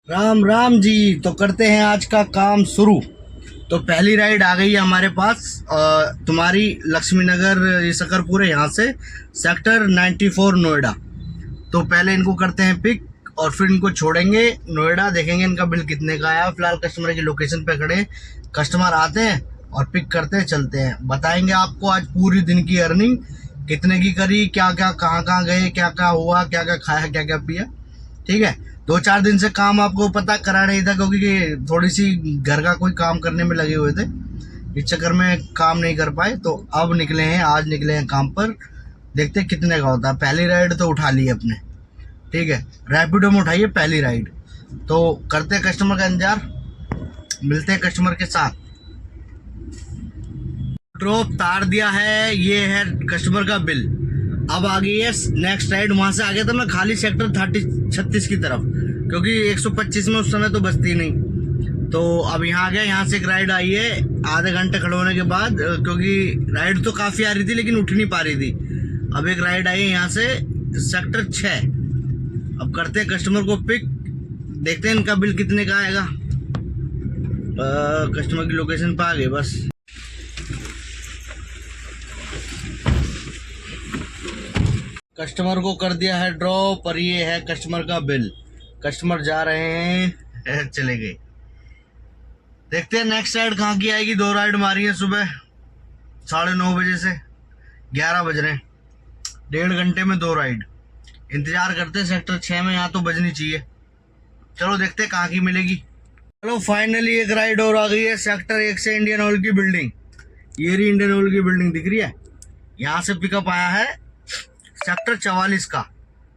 राम राम जी। तो करते हैं आज का काम शुरू। तो पहली राइड आ गई है हमारे पास तुम्हारी लक्ष्मी नगर ये सकरपुर है, यहाँ से सेक्टर 94 नोएडा। तो पहले इनको करते हैं पिक और फिर इनको छोड़ेंगे नोएडा, देखेंगे इनका बिल कितने का आया। फिलहाल कस्टमर की लोकेशन पे खड़े, कस्टमर आते हैं और पिक करते हैं, चलते हैं। बताएंगे आपको आज पूरी दिन की अर्निंग कितने की करी, क्या क्या कहाँ गए, क्या क्या हुआ, क्या क्या खाया, क्या क्या पिया। ठीक है। 2-4 दिन से काम आपको पता करा नहीं था, क्योंकि थोड़ी सी घर का कोई काम करने में लगे हुए थे, इस चक्कर में काम नहीं कर पाए। तो अब निकले हैं, आज निकले हैं काम पर, देखते हैं कितने का होता है। पहली राइड तो उठा ली अपने, ठीक है, रैपिडो में उठाइए पहली राइड। तो करते हैं कस्टमर का इंतजार, मिलते हैं कस्टमर के साथ। ड्रॉप तार दिया है, ये है कस्टमर का बिल। अब आ गई है नेक्स्ट राइड। वहां से आ गया था मैं खाली सेक्टर 36 की तरफ, क्योंकि 125 में उस समय तो बचती नहीं। तो अब यहाँ आ गया, यहाँ से एक राइड आई है आधे घंटे खड़े होने के बाद, क्योंकि राइड तो काफी आ रही थी लेकिन उठ नहीं पा रही थी। अब एक राइड आई है यहाँ से सेक्टर 6। अब करते हैं कस्टमर को पिक, देखते हैं इनका बिल कितने का आएगा। कस्टमर की लोकेशन पे आ गए बस। कस्टमर को कर दिया है ड्रॉप और ये है कस्टमर का बिल। कस्टमर जा रहे हैं, चले गए। देखते हैं नेक्स्ट राइड कहाँ की आएगी। 2 राइड मारी है सुबह 9:30 बजे से 11 बज रहे हैं, 1.5 घंटे में 2 राइड। इंतजार करते हैं सेक्टर 6 में, यहाँ तो बजनी चाहिए। चलो देखते हैं कहाँ की मिलेगी। चलो फाइनली एक राइड और आ गई है सेक्टर 1 से इंडियन ऑयल की बिल्डिंग। ये रही इंडियन ऑयल की बिल्डिंग, दिख रही है। यहाँ से पिकअप आया है सेक्टर 44 का।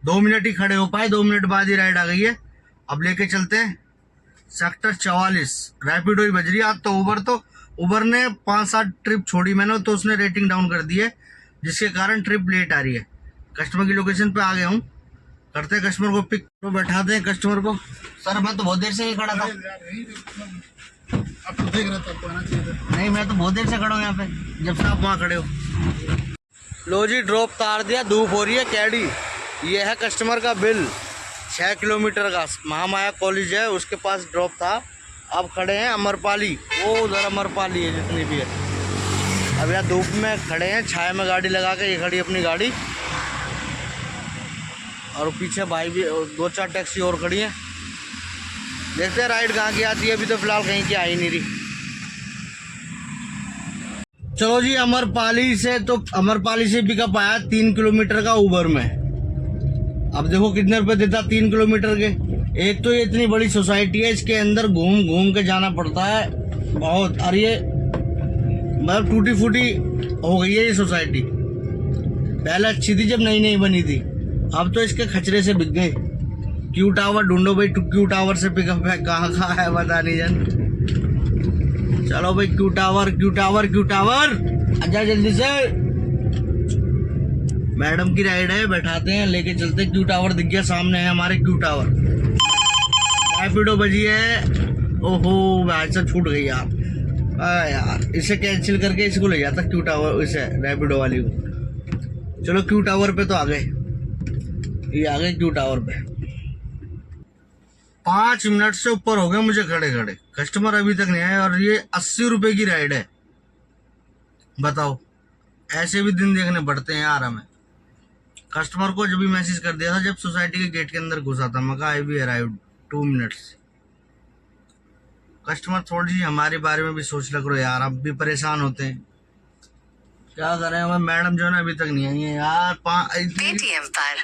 2 मिनट ही खड़े हो पाए, 2 मिनट बाद ही राइड आ गई है। अब लेके चलते हैं सेक्टर 44। रैपिडो ही बज रही है आज तो। उबर ने 5-7 ट्रिप छोड़ी मैंने, तो उसने रेटिंग डाउन कर दी है, जिसके कारण ट्रिप लेट आ रही है। कस्टमर की लोकेशन पे आ गया हूँ, करते हैं कस्टमर को पिक। तो बैठाते हैं कस्टमर को। सर मैं तो बहुत देर से ही खड़ा था। आप तो देख रहे थे, आपको आना चाहिए था। नहीं, मैं तो बहुत देर से खड़ा हूँ यहाँ पे, जब से आप वहाँ खड़े हो। लो जी, ड्रॉप तार दिया, धूप हो रही है कैडी। ये है कस्टमर का बिल 6 किलोमीटर का। महामाया कॉलेज है उसके पास ड्रॉप था। अब खड़े हैं अमरपाली, वो उधर अमरपाली है जितनी भी है। अब यहाँ धूप में खड़े हैं, छाया में गाड़ी लगा के ये खड़ी अपनी गाड़ी, और पीछे भाई भी 2-4 टैक्सी और खड़ी हैं। देखते हैं राइड कहाँ की आती है, अभी तो फिलहाल कहीं की आ ही नहीं रही। चलो जी, अमरपाली से पिकअप आया 3 किलोमीटर का उबर में। अब देखो कितने रुपए देता 3 किलोमीटर के। एक तो ये इतनी बड़ी सोसाइटी है, इसके अंदर घूम घूम के जाना पड़ता है बहुत। और ये मतलब टूटी फूटी हो गई है ये सोसाइटी। पहले अच्छी थी जब नई नई बनी थी, अब तो इसके खचरे से बिक गए। क्यू टावर ढूंढो भाई, क्यू टावर से पिकअप है, कहाँ कहाँ है बता नहीं जान। चलो भाई, क्यू टावर आजा जल्दी से। मैडम की राइड है, बैठाते हैं, लेके चलते हैं। क्यू टावर दिख गया सामने है हमारे क्यू टावर। रैपिडो बजी है, ओहो भाई साहब छूट गई यार। इसे कैंसिल करके इसको ले जाता क्यू टावर, इसे रैपिडो वाली को। चलो क्यू टावर पे तो आ गए, ये आ गए क्यू टावर पे। 5 मिनट से ऊपर हो गए मुझे खड़े खड़े, कस्टमर अभी तक नहीं आए। और ये 80 रुपए की राइड है, बताओ। ऐसे भी दिन देखने पड़ते हैं यार हमें। कस्टमर को जब भी मैसेज कर दिया था जब सोसाइटी के गेट के अंदर घुसा था, मैं कहा आई भी अराइव्ड 2 मिनट्स। कस्टमर थोड़ी सी हमारे बारे में भी सोच लग रहा यार, अब भी परेशान होते हैं, क्या करें। हमें मैडम जो है ना अभी तक नहीं आई है यार। पेटीएम पर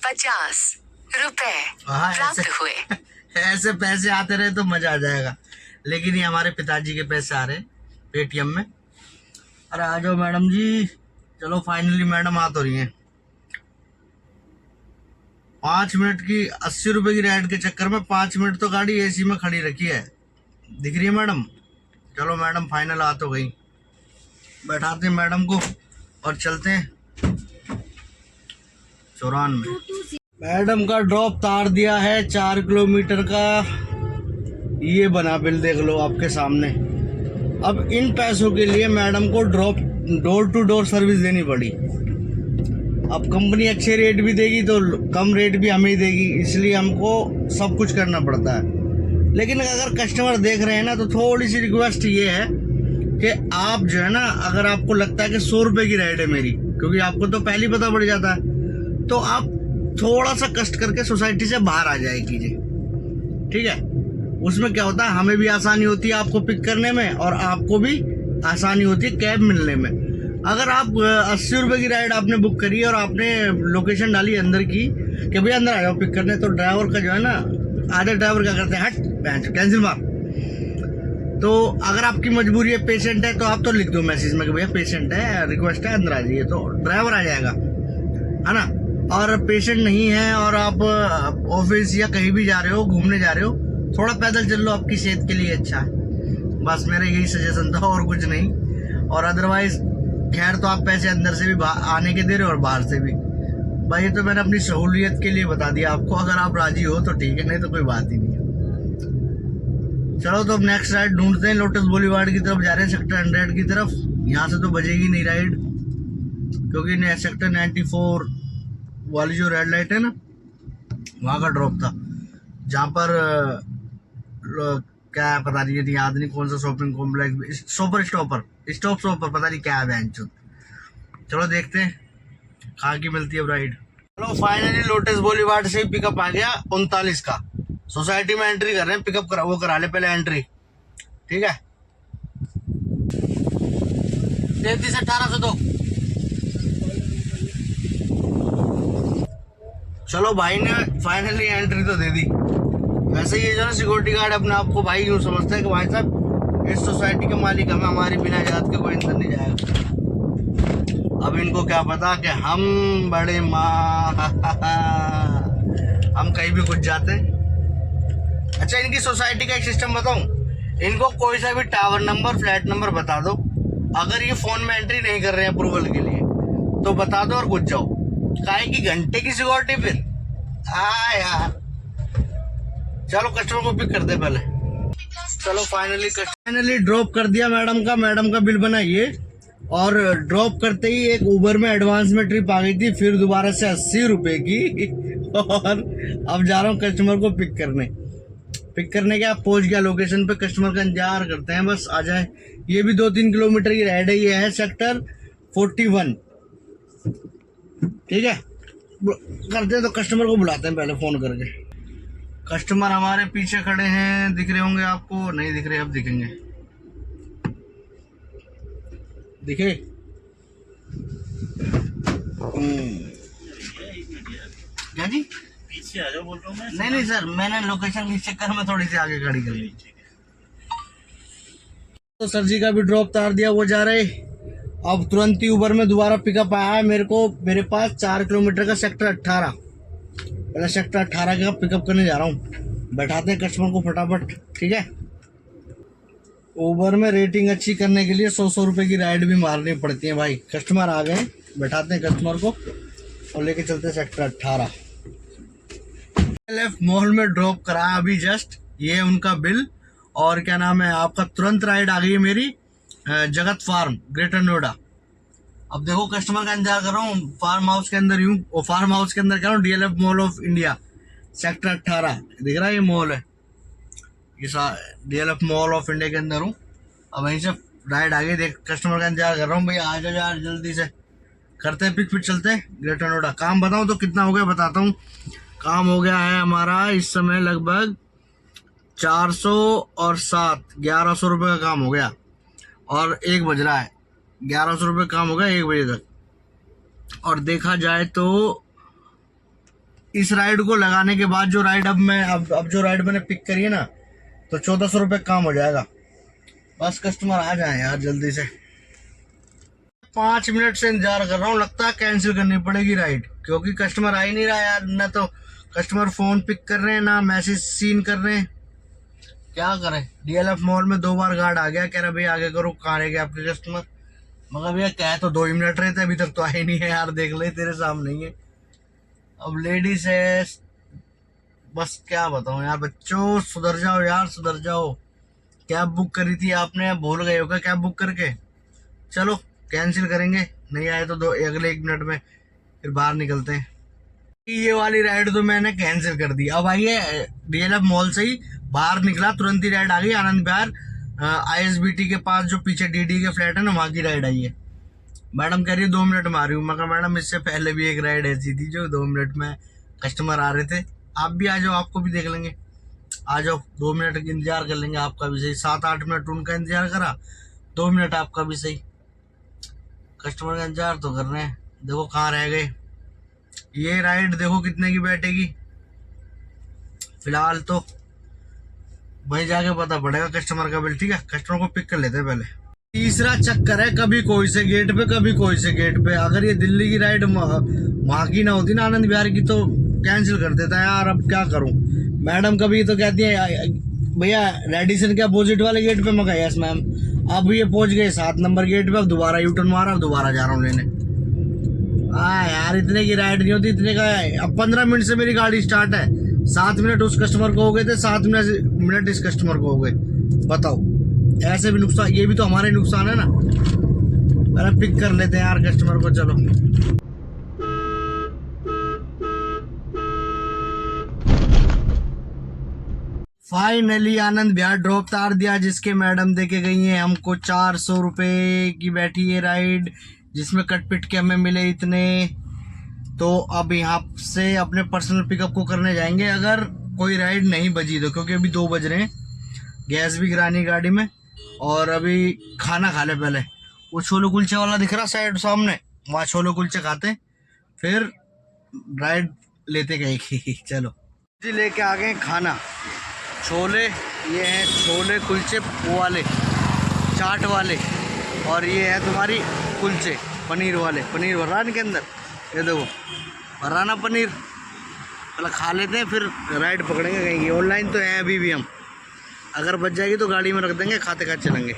50 रुपए प्राप्त हुए। ऐसे पैसे आते रहे तो मजा आ जाएगा, लेकिन ये हमारे पिताजी के पैसे आ रहे पेटीएम में। अरे आ जाओ मैडम जी। चलो फाइनली मैडम आ तो रही हैं। 5 मिनट की 80 रुपए की राइड के चक्कर में 5 मिनट तो गाड़ी एसी में खड़ी रखी है, दिख रही है मैडम। चलो मैडम फाइनल आ तो गई, बैठाते हैं मैडम को और चलते हैं 94 में। मैडम का ड्रॉप तार दिया है 4 किलोमीटर का। ये बना बिल, देख लो आपके सामने। अब इन पैसों के लिए मैडम को डोर टू डोर सर्विस देनी पड़ी। अब कंपनी अच्छे रेट भी देगी तो कम रेट भी हमें ही देगी, इसलिए हमको सब कुछ करना पड़ता है। लेकिन अगर कस्टमर देख रहे हैं ना, तो थोड़ी सी रिक्वेस्ट ये है कि आप जो है ना, अगर आपको लगता है कि 100 रुपए की राइड है मेरी, क्योंकि आपको तो पहले ही पता पड़ जाता है, तो आप थोड़ा सा कष्ट करके सोसाइटी से बाहर आ जाए कीजिए, ठीक है। उसमें क्या होता है, हमें भी आसानी होती है आपको पिक करने में, और आपको भी आसानी होती है कैब मिलने में। अगर आप 80 रुपए की राइड आपने बुक करी और आपने लोकेशन डाली अंदर की कि भैया अंदर आ जाओ पिक करने, तो ड्राइवर का जो है ना, आधे ड्राइवर क्या करते हैं, हट कैंसिल मार। तो अगर आपकी मजबूरी है, पेशेंट है, तो आप तो लिख दो मैसेज में कि भैया पेशेंट है, रिक्वेस्ट है, अंदर आ जाइए, तो ड्राइवर आ जाएगा, है ना। और पेशेंट नहीं है और आप ऑफिस या कहीं भी जा रहे हो, घूमने जा रहे हो, थोड़ा पैदल चल लो, आपकी सेहत के लिए अच्छा है। बस मेरा यही सजेशन था और कुछ नहीं। और अदरवाइज खैर तो आप पैसे अंदर से भी आने के दे रहे हो और बाहर से भी। भाई ये तो मैंने अपनी सहूलियत के लिए बता दिया आपको, अगर आप राजी हो तो ठीक है, नहीं तो कोई बात ही नहीं है। चलो तो अब नेक्स्ट राइड ढूंढते हैं। लोटस बोलीवार्ड की तरफ जा रहे हैं, सेक्टर 100 की तरफ। यहाँ से तो बजेगी नहीं राइड, क्योंकि सेक्टर 94 वाली जो रेड लाइट है ना, वहाँ का ड्रॉप था, जहाँ पर क्या है पता नहीं, याद नहीं कौन सा शॉपिंग कॉम्प्लेक्स, स्टॉपर पता नहीं क्या है बेंच। चलो देखते हैं कहाँ की मिलती है राइड। चलो फाइनली लोटस बोलीवार्ड से पिकअप आ गया 39 का। सोसाइटी में एंट्री कर रहे हैं, पिकअप करा ले पहले एंट्री, ठीक है। 33-18 दो। चलो भाई ने फाइनली एंट्री तो दे दी। वैसे ये जो ना सिक्योरिटी गार्ड अपने आप को भाई यूं समझता है कि भाई साहब इस सोसाइटी के मालिक हमें, हमारी बिना इजाजत के कोई अंदर नहीं जाएगा। अब इनको क्या पता कि हम बड़े माँ हम कहीं भी घुस जाते हैं। अच्छा, इनकी सोसाइटी का एक सिस्टम बताऊं, इनको कोई सा भी टावर नंबर, फ्लैट नंबर बता दो, अगर ये फोन में एंट्री नहीं कर रहे हैं अप्रूवल के लिए तो बता दो और घुस जाओ। काहे की घंटे की सिक्योरिटी फिर यार। चलो कस्टमर को पिक कर दे पहले। चलो फाइनली ड्रॉप कर दिया मैडम का बिल बनाइए। और ड्रॉप करते ही एक उबर में एडवांस में ट्रिप आ गई थी, फिर दोबारा से 80 रुपए की। और अब जा रहा हूँ कस्टमर को पिक करने के। आप पहुंच गया लोकेशन पे, कस्टमर का इंतजार करते हैं बस आ जाए। ये भी 2-3 किलोमीटर की राइड है, ये है सेक्टर 41, ठीक है। करते हैं तो कस्टमर को बुलाते हैं पहले फोन करके। कस्टमर हमारे पीछे खड़े हैं, दिख रहे होंगे आपको, नहीं दिख रहे, अब दिखेंगे, दिखे। क्या जी, पीछे आ जाओ बोल रहा हूँ मैं। नहीं सर, मैंने लोकेशन के चक्कर में थोड़ी सी आगे खड़ी कर ली। तो सर जी का भी ड्रॉप तार दिया, वो जा रहे। अब तुरंत ही उबर में दोबारा पिकअप आया है मेरे पास 4 किलोमीटर का सेक्टर 18। पहले सेक्टर 18 का पिकअप करने जा रहा हूँ। बैठाते हैं कस्टमर को फटाफट, ठीक है। उबर में रेटिंग अच्छी करने के लिए 100 रुपए की राइड भी मारनी पड़ती है भाई। कस्टमर आ गए, बैठाते हैं कस्टमर को और लेके चलते हैं सेक्टर 18। मॉल में ड्रॉप कराया अभी जस्ट, ये है उनका बिल। और क्या नाम है आपका, तुरंत राइड आ गई है मेरी जगत फार्म, ग्रेटर नोएडा। अब देखो कस्टमर का इंतजार कर रहा हूँ, फार्म हाउस के अंदर हूँ, और फार्म हाउस के अंदर कर रहा हूँ, DLF mall of India sector 18 दिख रहा है, ये मॉल है, ये DLF मॉल ऑफ इंडिया के अंदर हूँ। अब वहीं से राइड आ गई, देख कस्टमर का इंतजार कर रहा हूँ, भैया आ जाओ यार जल्दी से। करते हैं पिक चलते हैं ग्रेटर नोएडा। काम बताऊँ तो कितना हो गया बताता हूँ। काम हो गया है हमारा इस समय लगभग 407 1100 रुपये का काम हो गया, और 1 बज रहा है। 1100 रुपये काम हो गया 1 बजे तक। और देखा जाए तो इस राइड को लगाने के बाद जो राइड अब जो राइड मैंने पिक करी है ना, तो 1400 रुपये काम हो जाएगा। बस कस्टमर आ जाए यार जल्दी से। 5 मिनट से इंतजार कर रहा हूँ, लगता है कैंसिल करनी पड़ेगी राइड, क्योंकि कस्टमर आ ही नहीं रहा यार। ना तो कस्टमर फोन पिक कर रहे हैं, ना मैसेज सीन कर रहे हैं, क्या करें। DLF मॉल में 2 बार गार्ड आ गया, कह रहा भैया आगे करो, कहाँ रह गए आपके कस्टमर। मगर भैया क्या है, तो 2 ही मिनट रहते, अभी तक तो आए नहीं है यार, देख ले तेरे सामने ही है। अब लेडीज है, बस क्या बताऊं यार, बच्चों सुधर जाओ यार, सुधर जाओ। कैब बुक करी थी आपने, भूल गए होगा कैब बुक करके। चलो कैंसिल करेंगे, नहीं आए तो अगले 1 मिनट में फिर बाहर निकलते हैं। ये वाली राइड तो मैंने कैंसिल कर दी। अब आइए DLF मॉल से ही बाहर निकला तुरंत ही राइड आ गई आनंद विहार ISBT के पास, जो पीछे DD के फ्लैट है ना, वहाँ की राइड आई है। मैडम कह रही है 2 मिनट में आ रही हूँ। मैं कहा मैडम इससे पहले भी एक राइड ऐसी थी जो 2 मिनट में कस्टमर आ रहे थे, आप भी आ जाओ, आपको भी देख लेंगे, आ जाओ, 2 मिनट का इंतजार कर लेंगे, आपका भी सही। 7-8 मिनट उनका इंतजार करा, 2 मिनट आपका भी सही। कस्टमर का इंतजार तो कर रहे हैं। देखो कहाँ रह गए। ये राइड देखो कितने की बैठेगी, फिलहाल तो वहीं जाके पता पड़ेगा कस्टमर का बिल। ठीक है, कस्टमर को पिक कर लेते हैं पहले। तीसरा चक्कर है, कभी कोई से गेट पे, कभी कोई से गेट पे। अगर ये दिल्ली की राइड वहाँ की ना होती ना, आनंद विहार की, तो कैंसिल कर देता है यार। अब क्या करूं। मैडम कभी तो कहती है भैया रेडिसन के अपोजिट वाले गेट पे। मैं कहा यस मैम। अब ये पहुंच गए 7 नंबर गेट पे, अब दोबारा यूटर्न मारा, अब दोबारा जा रहा हूँ लेने। यार इतने की राइड नहीं होती, इतने का। अब 15 मिनट से मेरी गाड़ी स्टार्ट है, 7 मिनट उस कस्टमर को हो गए थे, 7 मिनट इस कस्टमर को हो गए। बताओ, ऐसे भी नुकसान, ये भी तो हमारे नुकसान है ना। पहले पिक कर लेते हैं यार कस्टमर को। चलो फाइनली आनंद विहार ड्रॉप तार दिया, जिसके मैडम देके गई हैं हमको 400 रुपये की बैठी है राइड, जिसमें कट पिट के हमें मिले इतने। तो अब यहाँ से अपने पर्सनल पिकअप को करने जाएंगे, अगर कोई राइड नहीं बजी तो, क्योंकि अभी 2 बज रहे हैं। गैस भी गिरानी गाड़ी में, और अभी खाना खा ले पहले। वो छोले कुलचे वाला दिख रहा साइड सामने, वहाँ छोले कुलचे खाते, फिर राइड लेते गए। चलो जी, लेके आ गए खाना। छोले, ये हैं छोले कुलचे वो वाले, चाट वाले, और ये है तुम्हारी कुलचे पनीर वाले। पनीर भर रहा है इनके अंदर, ये देखो भर रहा ना पनीर। पहले खा लेते हैं, फिर राइड पकड़ेंगे कहीं की। ऑनलाइन तो है अभी भी हम, अगर बच जाएगी तो गाड़ी में रख देंगे, खाते खाते चलेंगे।